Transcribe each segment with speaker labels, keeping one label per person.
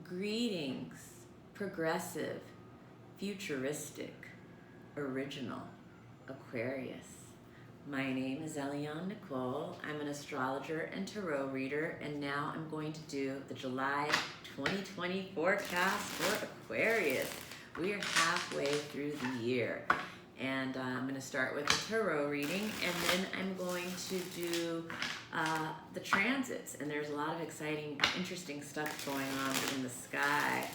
Speaker 1: Greetings, progressive, futuristic, original, Aquarius. My name is Eliane Nicole. I'm an astrologer and tarot reader, and now I'm going to do the July 2020 forecast for Aquarius. We are halfway through the year, and I'm going to start with the tarot reading, and then I'm going to do the transits, and there's a lot of exciting, interesting stuff going on in the sky.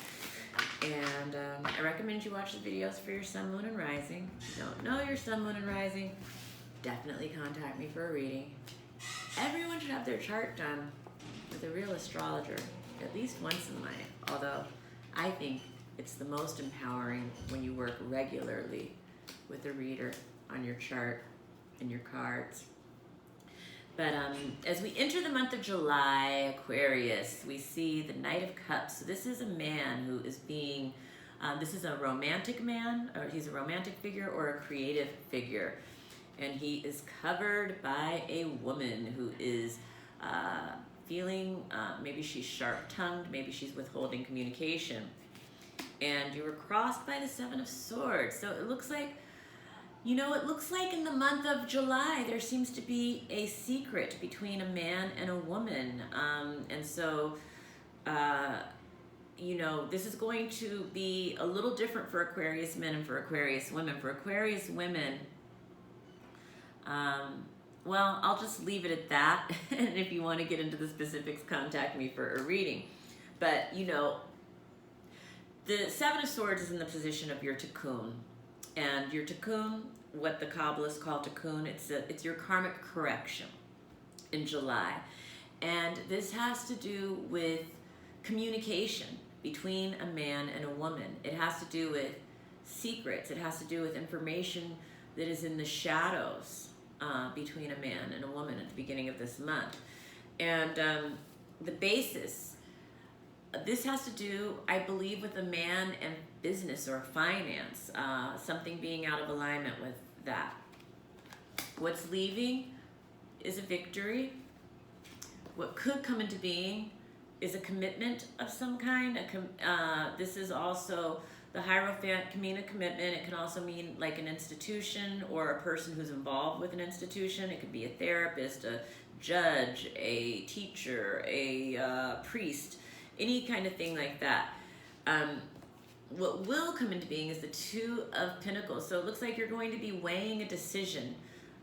Speaker 1: And I recommend you watch the videos for your sun, moon, and rising. If you don't know your sun, moon, and rising, definitely contact me for a reading. Everyone should have their chart done with a real astrologer at least once in life, although I think it's the most empowering when you work regularly with a reader on your chart and your cards. But as we enter the month of July, Aquarius, we see the Knight of Cups. So this is a man who is being, this is a romantic man, or he's a romantic figure or a creative figure. And he is covered by a woman who is feeling, maybe she's sharp-tongued, maybe she's withholding communication. And you were crossed by the Seven of Swords. So it looks like, you know, it looks like in the month of July, there seems to be a secret between a man and a woman. And so, you know, this is going to be a little different for Aquarius men and for Aquarius women. For Aquarius women, well, I'll just leave it at that. And if you want to get into the specifics, contact me for a reading. But, you know, the Seven of Swords is in the position of your tikkun. And your tikkun, what the Kabbalists call tikkun, it's your karmic correction in July. And this has to do with communication between a man and a woman. It has to do with secrets. It has to do with information that is in the shadows between a man and a woman at the beginning of this month. And the basis, this has to do, I believe, with a man and business or finance, something being out of alignment with that. What's leaving is a victory. What could come into being is a commitment of some kind. This is also, the Hierophant can mean a commitment. It can also mean like an institution or a person who's involved with an institution. It could be a therapist, a judge, a teacher, a priest, any kind of thing like that. What will come into being is the Two of Pentacles. So it looks like you're going to be weighing a decision,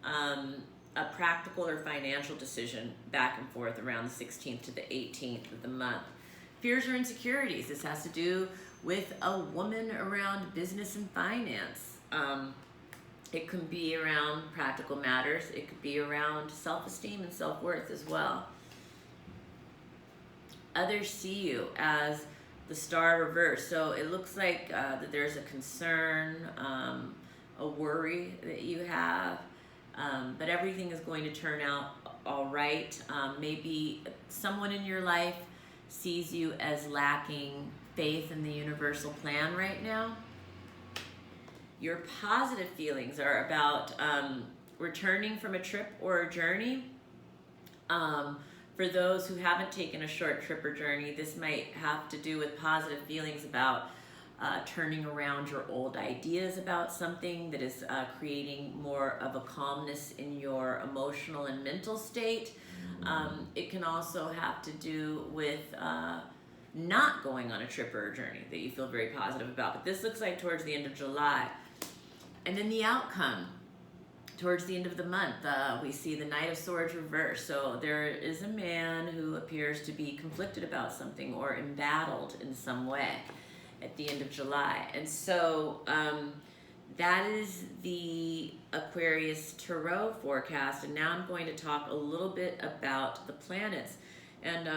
Speaker 1: a practical or financial decision back and forth around the 16th to the 18th of the month. Fears or insecurities. This has to do with a woman around business and finance. It can be around practical matters. It could be around self-esteem and self-worth as well. Others see you as the Star reverse. So it looks like that there's a concern, a worry that you have, but everything is going to turn out all right. Maybe someone in your life sees you as lacking faith in the universal plan right now. Your positive feelings are about returning from a trip or a journey. For those who haven't taken a short trip or journey, this might have to do with positive feelings about turning around your old ideas about something that is creating more of a calmness in your emotional and mental state. It can also have to do with not going on a trip or a journey that you feel very positive about. But this looks like towards the end of July. And then the outcome. Towards the end of the month, we see the Knight of Swords reverse. So there is a man who appears to be conflicted about something or embattled in some way at the end of July. And so that is the Aquarius Tarot forecast. And now I'm going to talk a little bit about the planets. And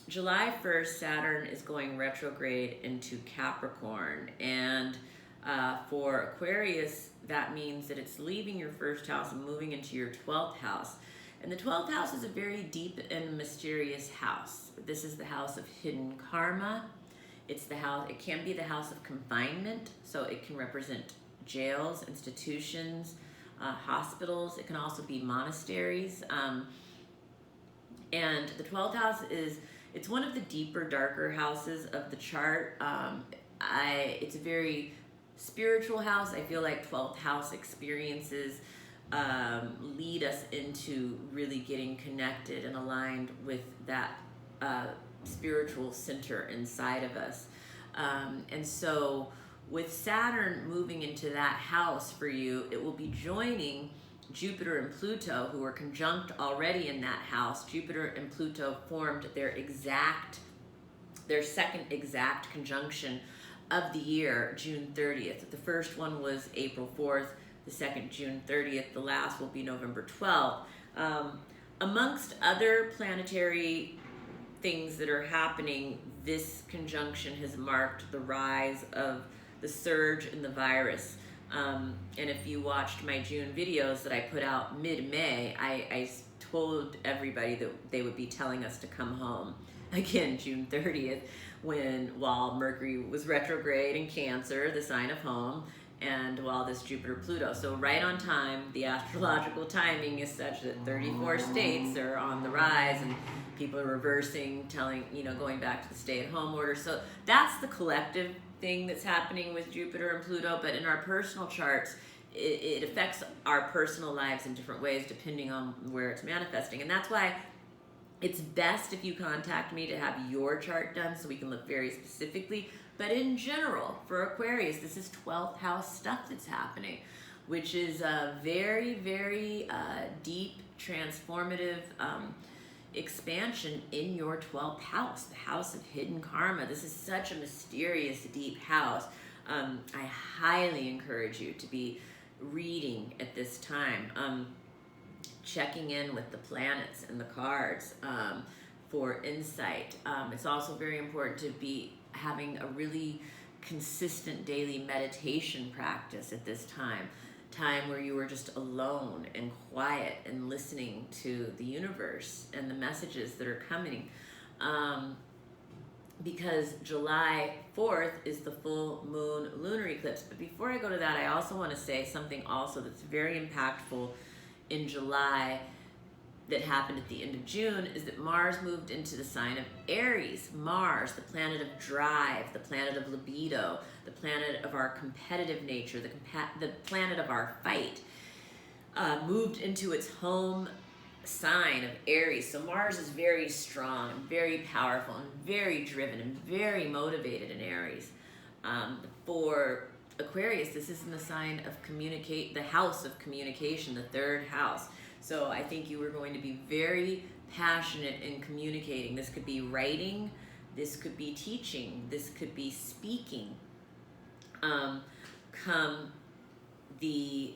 Speaker 1: July 1st, Saturn is going retrograde into Capricorn. And for Aquarius, that means that it's leaving your first house and moving into your 12th house. And the 12th house is a very deep and mysterious house. This is the house of hidden karma. It's the house, it can be the house of confinement, so it can represent jails, institutions, hospitals. It can also be monasteries. And the 12th house it's one of the deeper, darker houses of the chart. It's a very spiritual house. I feel like 12th house experiences lead us into really getting connected and aligned with that spiritual center inside of us. And so with Saturn moving into that house for you, it will be joining Jupiter and Pluto, who are conjunct already in that house. Jupiter and Pluto formed their second exact conjunction of the year, June 30th. The first one was April 4th, the second June 30th, the last will be November 12th. Amongst other planetary things that are happening, this conjunction has marked the rise of the surge in the virus. And if you watched my June videos that I put out mid-May, I told everybody that they would be telling us to come home again June 30th, while Mercury was retrograde in Cancer, the sign of home, and while this Jupiter-Pluto. So right on time, the astrological timing is such that 34 states are on the rise, and people are reversing, going back to the stay-at-home order. So that's the collective thing that's happening with Jupiter and Pluto. But in our personal charts, it affects our personal lives in different ways depending on where it's manifesting. And that's why it's best if you contact me to have your chart done so we can look very specifically. But in general, for Aquarius, this is 12th house stuff that's happening, which is a very, very deep, transformative expansion in your 12th house, the house of hidden karma. This is such a mysterious, deep house. I highly encourage you to be reading at this time, checking in with the planets and the cards for insight. It's also very important to be having a really consistent daily meditation practice at this time where you are just alone and quiet and listening to the universe and the messages that are coming. Because July 4th is the full moon lunar eclipse. But before I go to that, I also want to say something also that's very impactful in July that happened at the end of June, is that Mars moved into the sign of Aries. Mars, the planet of drive, the planet of libido, the planet of our competitive nature, the planet of our fight, moved into its home sign of Aries. So Mars is very strong and very powerful and very driven and very motivated in Aries. For Aquarius, this is in the sign of the house of communication, the third house. So I think you are going to be very passionate in communicating. This could be writing, this could be teaching, this could be speaking. Come the,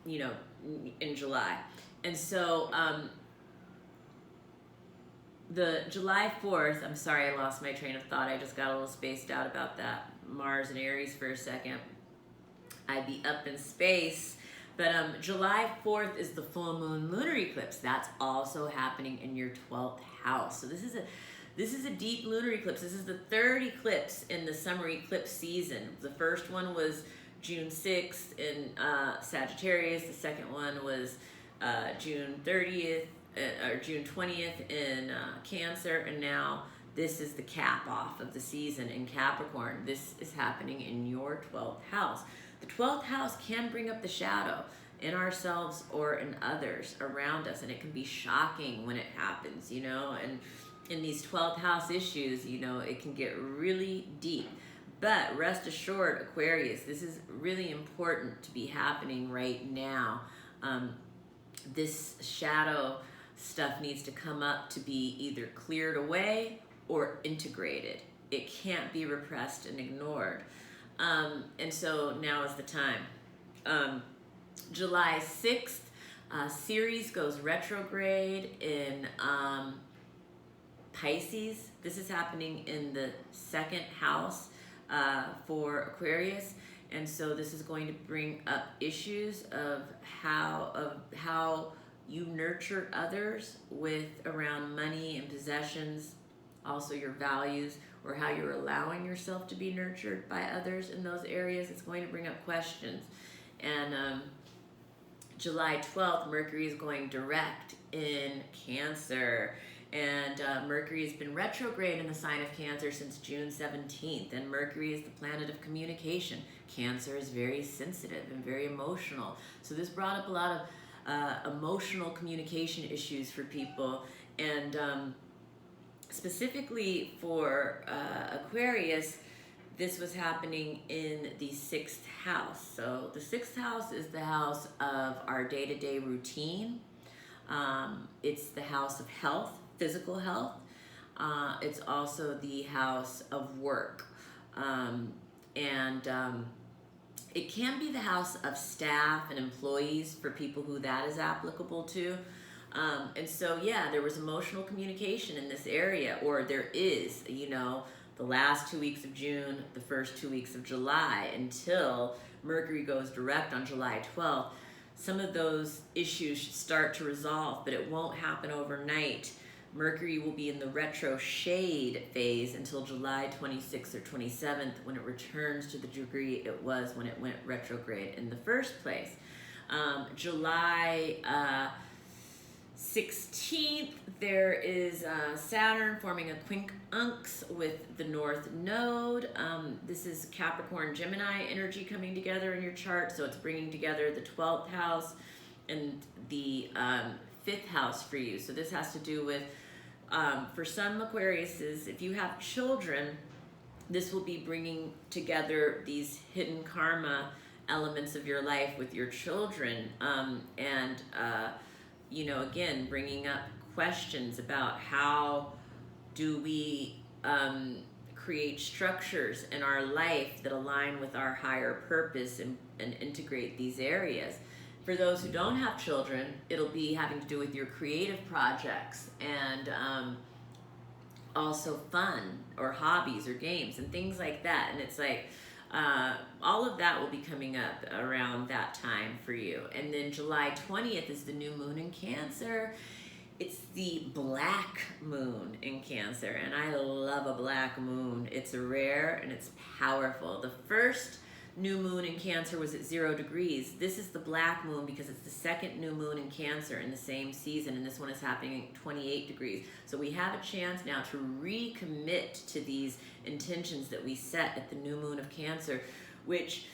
Speaker 1: in July. And so the July 4th, I'm sorry I lost my train of thought. I just got a little spaced out about that Mars and Aries for a second. I'd be up in space. But July 4th is the full moon lunar eclipse. That's also happening in your 12th house. So this is a deep lunar eclipse. This is the third eclipse in the summer eclipse season. The first one was June 6th in Sagittarius. The second one was June 30th or June 20th in Cancer, and now this is the cap off of the season in Capricorn. This is happening in your 12th house. The 12th house can bring up the shadow in ourselves or in others around us, and it can be shocking when it happens, and in these 12th house issues, it can get really deep. But rest assured, Aquarius, this is really important to be happening right now. This shadow stuff needs to come up to be either cleared away or integrated. It can't be repressed and ignored. And so now is the time. July 6th, Ceres goes retrograde in Pisces. This is happening in the second house for Aquarius. And so this is going to bring up issues of how you nurture others around money and possessions, also your values, or how you're allowing yourself to be nurtured by others in those areas. It's going to bring up questions. And July 12th, Mercury is going direct in Cancer. And Mercury has been retrograde in the sign of Cancer since June 17th. And Mercury is the planet of communication. Cancer is very sensitive and very emotional. So this brought up a lot of emotional communication issues for people. And specifically for Aquarius, this was happening in the 6th house. So the 6th house is the house of our day-to-day routine. It's the house of health, physical health. It's also the house of work. It can be the house of staff and employees for people who that is applicable to. And so, yeah, there was emotional communication in this area, or there is, you know, the last 2 weeks of June, the first 2 weeks of July, until Mercury goes direct on July 12th. Some of those issues should start to resolve, but it won't happen overnight. Mercury will be in the retro shade phase until July 26th or 27th, when it returns to the degree it was when it went retrograde in the first place. July 16th, there is Saturn forming a quincunx with the North Node. This is Capricorn Gemini energy coming together in your chart, so it's bringing together the 12th house and the 5th house for you. So this has to do with, for some Aquariuses, if you have children, this will be bringing together these hidden karma elements of your life with your children, you know, again, bringing up questions about how do we create structures in our life that align with our higher purpose and integrate these areas. For those who don't have children, it'll be having to do with your creative projects and also fun or hobbies or games and things like that. And it's like, all of that will be coming up around that time for you. And then July 20th is the new moon in Cancer. It's the black moon in Cancer, and I love a black moon. It's rare and it's powerful. The first new moon in Cancer was at 0 degrees. This is the black moon because it's the second new moon in Cancer in the same season, and this one is happening at 28 degrees. So we have a chance now to recommit to these intentions that we set at the new moon of Cancer, which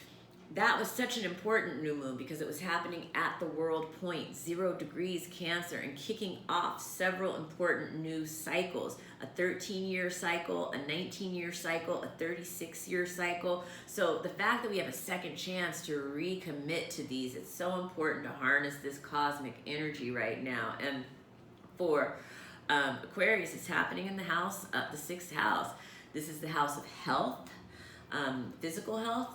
Speaker 1: that was such an important new moon because it was happening at the world point, 0 degrees Cancer, and kicking off several important new cycles, a 13-year cycle, a 19-year cycle, a 36-year cycle. So the fact that we have a second chance to recommit to these, it's so important to harness this cosmic energy right now. And for Aquarius, it's happening in the house of the 6th house. This is the house of health, physical health.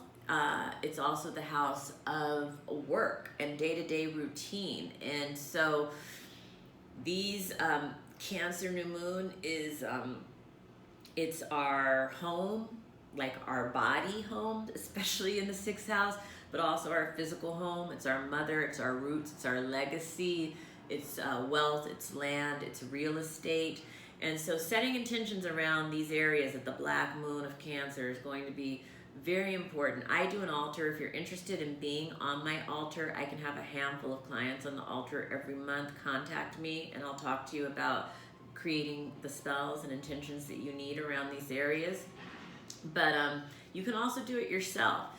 Speaker 1: It's also the house of work and day-to-day routine. And so these Cancer new moon is it's our home, like our body home, especially in the 6th house, but also our physical home. It's our mother, it's our roots, it's our legacy, it's wealth, it's land, it's real estate. And so setting intentions around these areas at the black moon of Cancer is going to be very important. I do an altar. If you're interested in being on my altar, I can have a handful of clients on the altar every month. Contact me and I'll talk to you about creating the spells and intentions that you need around these areas. But you can also do it yourself.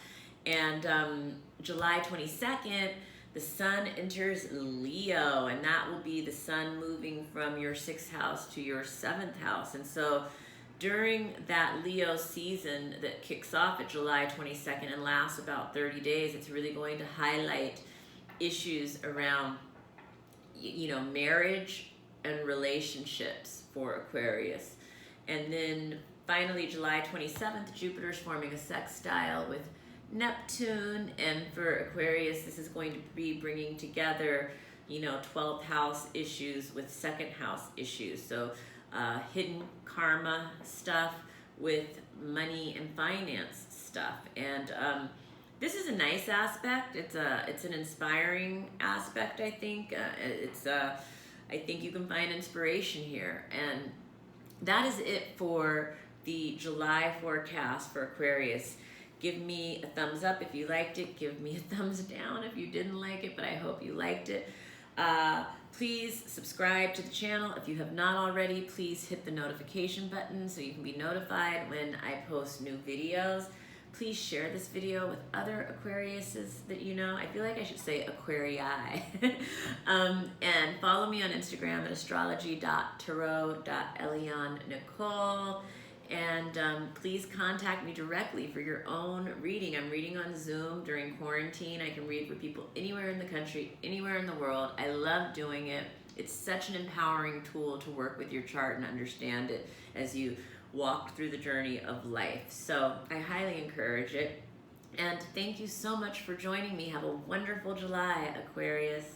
Speaker 1: And July 22nd, the sun enters Leo, and that will be the sun moving from your 6th house to your 7th house. And so during that Leo season that kicks off at July 22nd and lasts about 30 days, it's really going to highlight issues around, you know, marriage and relationships for Aquarius. And then finally, July 27th, Jupiter's forming a sextile with Neptune, and for Aquarius, this is going to be bringing together, you know, 12th house issues with 2nd house issues. So hidden karma stuff with money and finance stuff. And this is a nice aspect. It's an inspiring aspect, I think. I think you can find inspiration here. And that is it for the July forecast for Aquarius. Give me a thumbs up if you liked it. Give me a thumbs down if you didn't like it, but I hope you liked it. Please subscribe to the channel. If you have not already, please hit the notification button so you can be notified when I post new videos. Please share this video with other Aquariuses that you know. I feel like I should say Aquarii. And follow me on Instagram at astrology.tarot.Eliane Nicole. And please contact me directly for your own reading. I'm reading on Zoom during quarantine. I can read for people anywhere in the country, anywhere in the world. I love doing it. It's such an empowering tool to work with your chart and understand it as you walk through the journey of life. So I highly encourage it. And thank you so much for joining me. Have a wonderful July, Aquarius.